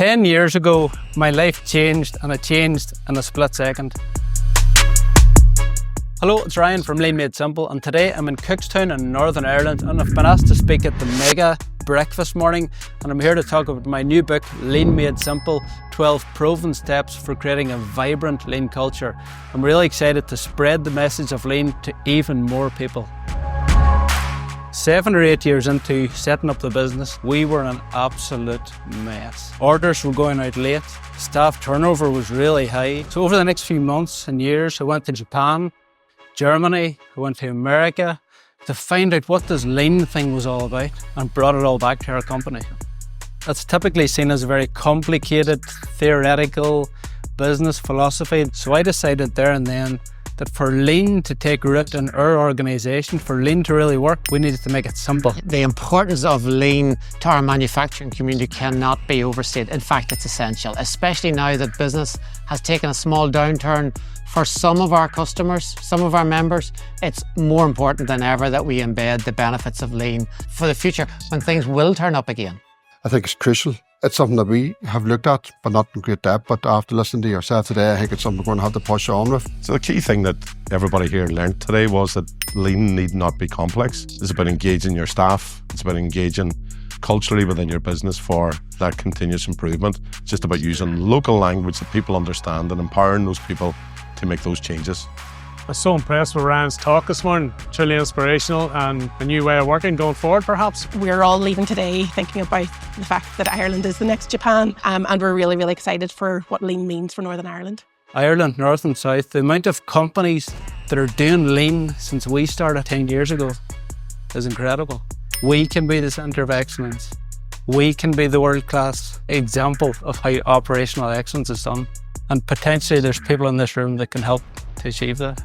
10 years ago, my life changed, and it changed in a split second. Hello, it's Ryan from Lean Made Simple, and today I'm in Cookstown in Northern Ireland, and I've been asked to speak at the mega breakfast morning, and I'm here to talk about my new book, Lean Made Simple, 12 Proven Steps for Creating a Vibrant Lean Culture. I'm really excited to spread the message of lean to even more people. 7 or 8 years into setting up the business, we were an absolute mess. Orders were going out late, staff turnover was really high. So over the next few months and years, I went to Japan, Germany, I went to America to find out what this lean thing was all about and brought it all back to our company. It's typically seen as a very complicated, theoretical business philosophy. So I decided there and then that for lean to take root in our organisation, for lean to really work, we needed to make it simple. The importance of lean to our manufacturing community cannot be overstated. In fact, it's essential, especially now that business has taken a small downturn. For some of our customers, some of our members, it's more important than ever that we embed the benefits of lean for the future when things will turn up again. I think it's crucial. It's something that we have looked at, but not in great depth. But after listening to yourself today, I think it's something we're going to have to push on with. So the key thing that everybody here learned today was that lean need not be complex. It's about engaging your staff. It's about engaging culturally within your business for that continuous improvement. It's just about using local language that people understand and empowering those people to make those changes. I was so impressed with Ryan's talk this morning. Truly inspirational and a new way of working going forward, perhaps. We're all leaving today thinking about the fact that Ireland is the next Japan, and we're really, really excited for what lean means for Northern Ireland. Ireland, North and South, the amount of companies that are doing lean since we started 10 years ago is incredible. We can be the centre of excellence. We can be the world-class example of how operational excellence is done. And potentially there's people in this room that can help to achieve that.